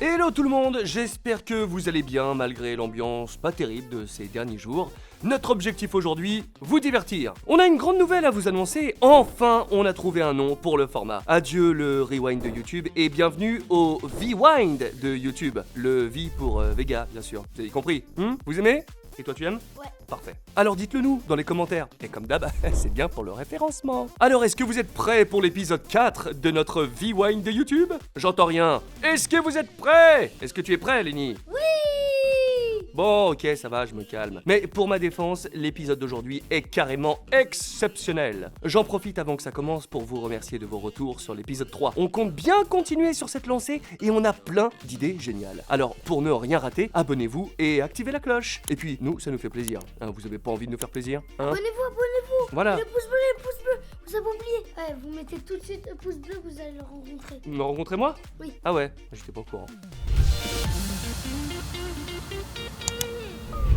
Hello tout le monde, j'espère que vous allez bien malgré l'ambiance pas terrible de ces derniers jours. Notre objectif aujourd'hui, vous divertir. On a une grande nouvelle à vous annoncer, enfin on a trouvé un nom pour le format. Adieu le rewind de YouTube et bienvenue au V-Wind de YouTube. Le V pour Vega bien sûr, vous avez compris, Vous aimez ? Et toi tu aimes ? Ouais. Parfait. Alors dites-le nous dans les commentaires. Et comme d'hab, c'est bien pour le référencement. Alors est-ce que vous êtes prêts pour l'épisode 4 de notre V-Wine de YouTube ? J'entends rien. Est-ce que vous êtes prêts ? Est-ce que tu es prêt, Lenny ? Oui. Bon, ok, ça va, je me calme. Mais pour ma défense, l'épisode d'aujourd'hui est carrément exceptionnel. J'en profite avant que ça commence pour vous remercier de vos retours sur l'épisode 3. On compte bien continuer sur cette lancée et on a plein d'idées géniales. Alors, pour ne rien rater, abonnez-vous et activez la cloche. Et puis, nous, ça nous fait plaisir. Hein, vous avez pas envie de nous faire plaisir, hein ? Abonnez-vous. Voilà. Le pouce bleu. Vous avez oublié. Ouais, vous mettez tout de suite le pouce bleu, vous allez le rencontrer. Me rencontrez moi ? Oui. Ah ouais, j'étais pas au courant.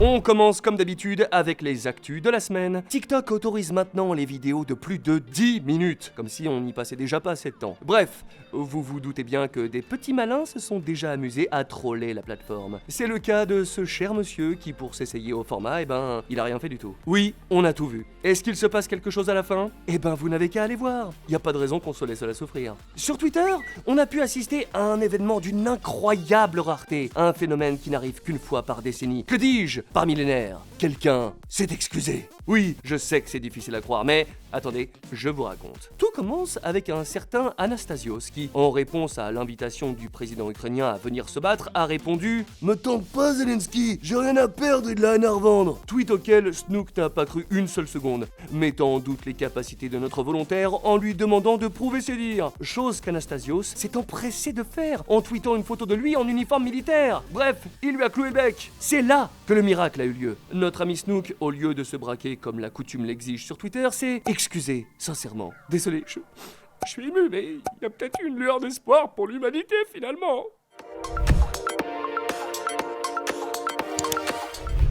On commence comme d'habitude avec les actus de la semaine. TikTok autorise maintenant les vidéos de plus de 10 minutes, comme si on n'y passait déjà pas assez de temps. Bref, vous vous doutez bien que des petits malins se sont déjà amusés à troller la plateforme. C'est le cas de ce cher monsieur qui, pour s'essayer au format, il a rien fait du tout. Oui, on a tout vu. Est-ce qu'il se passe quelque chose à la fin ? Vous n'avez qu'à aller voir. Y a pas de raison qu'on se laisse la souffrir. Sur Twitter, on a pu assister à un événement d'une incroyable rareté, un phénomène qui n'arrive qu'une fois par décennie. Que dis-je ? Par millénaire, quelqu'un s'est excusé. Oui, je sais que c'est difficile à croire, mais attendez, je vous raconte. Tout commence avec un certain Anastasios qui, en réponse à l'invitation du président ukrainien à venir se battre, a répondu « Me tente pas Zelensky, j'ai rien à perdre et de la haine à revendre ». Tweet auquel Snook n'a pas cru une seule seconde, mettant en doute les capacités de notre volontaire en lui demandant de prouver ses dires. Chose qu'Anastasios s'est empressé de faire en tweetant une photo de lui en uniforme militaire. Bref, il lui a cloué le bec. C'est là que le miracle a eu lieu. Notre ami Snook, au lieu de se braquer comme la coutume l'exige sur Twitter, s'est excusé, sincèrement. Désolé, je suis ému, mais il y a peut-être une lueur d'espoir pour l'humanité finalement.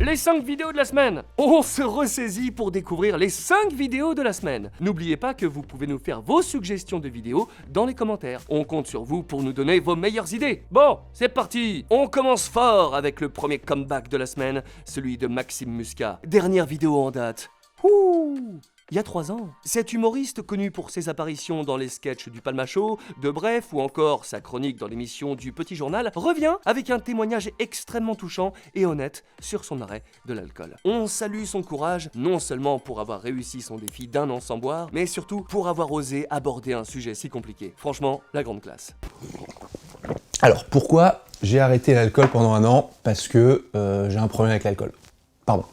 Les 5 vidéos de la semaine. On se ressaisit pour découvrir les 5 vidéos de la semaine. N'oubliez pas que vous pouvez nous faire vos suggestions de vidéos dans les commentaires. On compte sur vous pour nous donner vos meilleures idées. Bon, c'est parti. On commence fort avec le premier comeback de la semaine, celui de Maxime Muscat. Dernière vidéo en date. Il y a 3 ans. Cet humoriste, connu pour ses apparitions dans les sketchs du Palma Show, de Bref ou encore sa chronique dans l'émission du Petit Journal, revient avec un témoignage extrêmement touchant et honnête sur son arrêt de l'alcool. On salue son courage, non seulement pour avoir réussi son défi d'1 an sans boire, mais surtout pour avoir osé aborder un sujet si compliqué. Franchement, la grande classe. Alors, pourquoi j'ai arrêté l'alcool pendant 1 an ? Parce que j'ai un problème avec l'alcool. Pardon.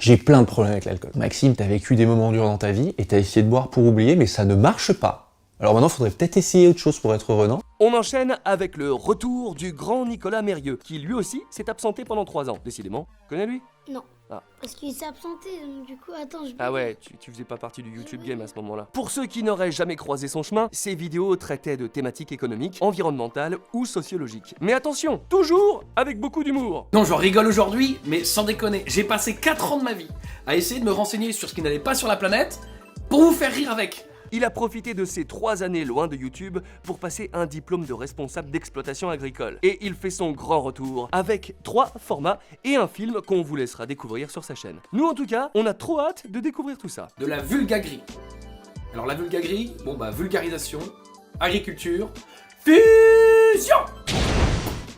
J'ai plein de problèmes avec l'alcool. Maxime, t'as vécu des moments durs dans ta vie et t'as essayé de boire pour oublier, mais ça ne marche pas. Alors maintenant, faudrait peut-être essayer autre chose pour être heureux, non ? On enchaîne avec le retour du grand Nicolas Mérieux, qui lui aussi s'est absenté pendant 3 ans. Décidément, connais lui ? Non. Ah. Parce qu'il s'est absenté, donc du coup, attends, je... Ah ouais, tu faisais pas partie du YouTube Game à ce moment-là. Pour ceux qui n'auraient jamais croisé son chemin, ces vidéos traitaient de thématiques économiques, environnementales ou sociologiques. Mais attention, toujours avec beaucoup d'humour. Non, j'en rigole aujourd'hui, mais sans déconner, j'ai passé 4 ans de ma vie à essayer de me renseigner sur ce qui n'allait pas sur la planète pour vous faire rire avec. Il a profité de ces 3 années loin de YouTube pour passer un diplôme de responsable d'exploitation agricole. Et il fait son grand retour avec 3 formats et un film qu'on vous laissera découvrir sur sa chaîne. Nous en tout cas, on a trop hâte de découvrir tout ça. De la vulgagrie. Alors la vulgagrie, vulgarisation, agriculture, fusion.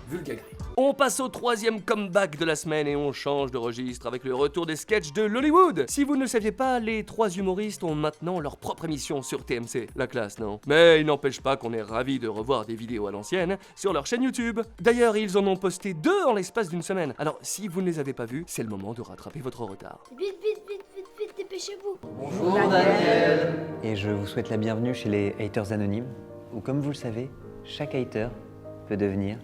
Vulgagrie. On passe au 3e comeback de la semaine et on change de registre avec le retour des sketchs de l'Hollywood. Si vous ne le saviez pas, les 3 humoristes ont maintenant leur propre émission sur TMC. La classe, non ? Mais il n'empêche pas qu'on est ravis de revoir des vidéos à l'ancienne sur leur chaîne YouTube. D'ailleurs, ils en ont posté 2 en l'espace d'une semaine. Alors, si vous ne les avez pas vus, c'est le moment de rattraper votre retard. Vite, dépêchez-vous. Bonjour Daniel. Et je vous souhaite la bienvenue chez les haters anonymes, où comme vous le savez, chaque hater peut devenir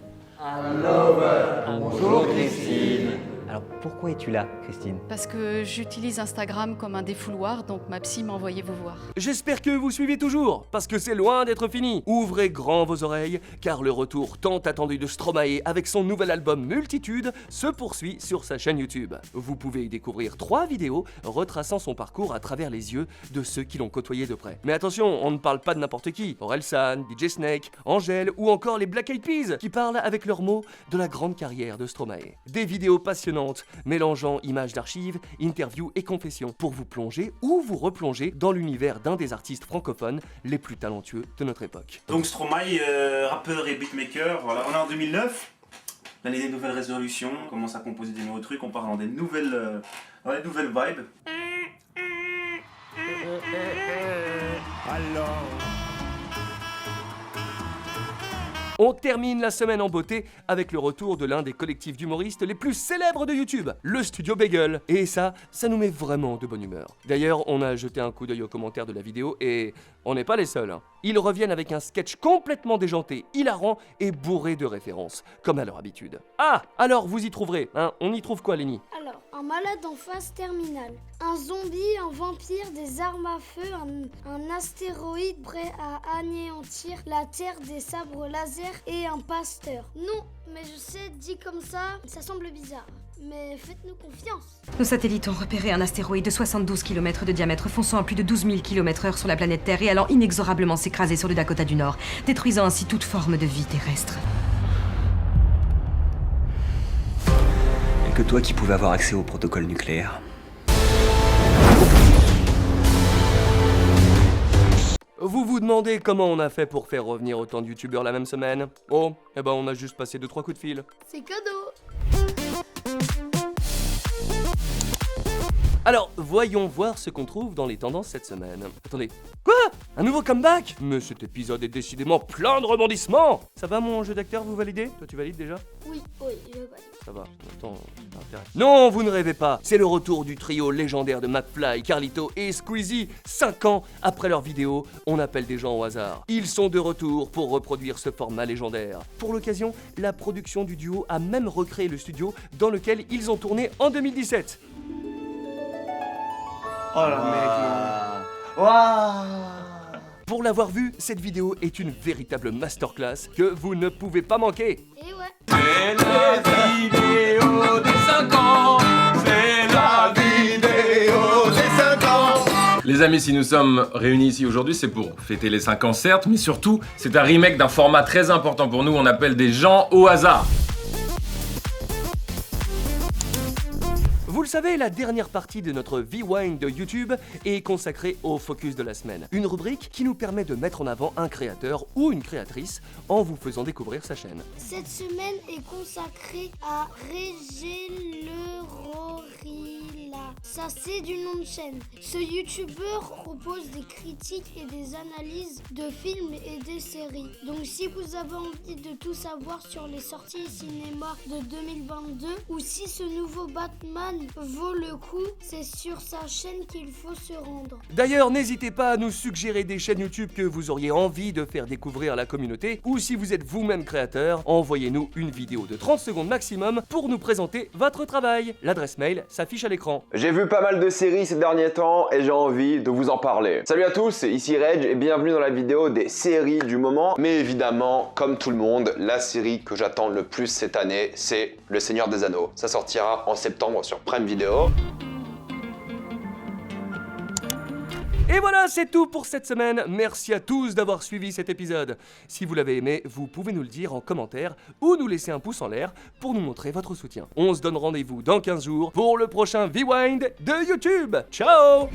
un lover. Bonjour Christine. Alors Pourquoi es-tu là, Christine? Parce que j'utilise Instagram comme un défouloir, donc ma psy m'a envoyé vous voir. J'espère que vous suivez toujours, parce que c'est loin d'être fini. Ouvrez grand vos oreilles, car le retour tant attendu de Stromae avec son nouvel album Multitude se poursuit sur sa chaîne YouTube. Vous pouvez y découvrir 3 vidéos retraçant son parcours à travers les yeux de ceux qui l'ont côtoyé de près. Mais attention, on ne parle pas de n'importe qui. Orelsan, DJ Snake, Angèle ou encore les Black Eyed Peas qui parlent avec leurs mots de la grande carrière de Stromae. Des vidéos passionnantes mélangeant images d'archives, interviews et confessions pour vous plonger ou vous replonger dans l'univers d'un des artistes francophones les plus talentueux de notre époque. Donc Stromae, rappeur et beatmaker, voilà, on est en 2009, l'année des nouvelles résolutions, on commence à composer des nouveaux trucs, on part dans des nouvelles vibes. On termine la semaine en beauté avec le retour de l'un des collectifs d'humoristes les plus célèbres de YouTube, le Studio Bagel. Et ça nous met vraiment de bonne humeur. D'ailleurs, on a jeté un coup d'œil aux commentaires de la vidéo et on n'est pas les seuls. Ils reviennent avec un sketch complètement déjanté, hilarant et bourré de références, comme à leur habitude. Ah, alors vous y trouverez, on y trouve quoi, Lenny? Alors, un malade en phase terminale, un zombie, un vampire, des armes à feu, un astéroïde prêt à anéantir la Terre, des sabres laser et un pasteur. Non, mais je sais, dit comme ça semble bizarre. Mais faites-nous confiance. Nos satellites ont repéré un astéroïde de 72 km de diamètre fonçant à plus de 12 000 km/h sur la planète Terre et allant inexorablement s'écraser sur le Dakota du Nord, détruisant ainsi toute forme de vie terrestre. Il n'y a que toi qui pouvais avoir accès au protocole nucléaire. Vous vous demandez comment on a fait pour faire revenir autant de youtubeurs la même semaine? Oh, eh ben on a juste passé 2-3 coups de fil. C'est cadeau. Alors, voyons voir ce qu'on trouve dans les tendances cette semaine. Attendez, quoi? Un nouveau comeback? Mais cet épisode est décidément plein de rebondissements. Ça va mon jeu d'acteur, vous validez? Toi tu valides déjà? Oui, je valide. Ça va, attends, ça m'intéresse. Non, vous ne rêvez pas, c'est le retour du trio légendaire de McFly, Carlito et Squeezie. 5 ans après leur vidéo, on appelle des gens au hasard. Ils sont de retour pour reproduire ce format légendaire. Pour l'occasion, la production du duo a même recréé le studio dans lequel ils ont tourné en 2017. Oh là mec. Waouh. Pour l'avoir vu, cette vidéo est une véritable masterclass que vous ne pouvez pas manquer. Et ouais. C'est la vidéo des 5 ans. C'est la vidéo des 5 ans. Les amis, si nous sommes réunis ici aujourd'hui, c'est pour fêter les 5 ans certes, mais surtout, c'est un remake d'un format très important pour nous, on appelle des gens au hasard. Vous le savez, la dernière partie de notre V-Wine de YouTube est consacrée au focus de la semaine. Une rubrique qui nous permet de mettre en avant un créateur ou une créatrice en vous faisant découvrir sa chaîne. Cette semaine est consacrée à Regelorilla. Ça, c'est du nom de chaîne. Ce youtubeur propose des critiques et des analyses de films et des séries. Donc si vous avez envie de tout savoir sur les sorties cinéma de 2022 ou si ce nouveau Batman vaut le coup, c'est sur sa chaîne qu'il faut se rendre. D'ailleurs, n'hésitez pas à nous suggérer des chaînes YouTube que vous auriez envie de faire découvrir à la communauté, ou si vous êtes vous-même créateur, envoyez-nous une vidéo de 30 secondes maximum pour nous présenter votre travail. L'adresse mail s'affiche à l'écran. J'ai vu pas mal de séries ces derniers temps et j'ai envie de vous en parler. Salut à tous, ici Reg et bienvenue dans la vidéo des séries du moment. Mais évidemment, comme tout le monde, la série que j'attends le plus cette année, c'est Le Seigneur des Anneaux. Ça sortira en septembre sur Prime Video. Et voilà, c'est tout pour cette semaine. Merci à tous d'avoir suivi cet épisode. Si vous l'avez aimé, vous pouvez nous le dire en commentaire ou nous laisser un pouce en l'air pour nous montrer votre soutien. On se donne rendez-vous dans 15 jours pour le prochain V-Wind de YouTube. Ciao!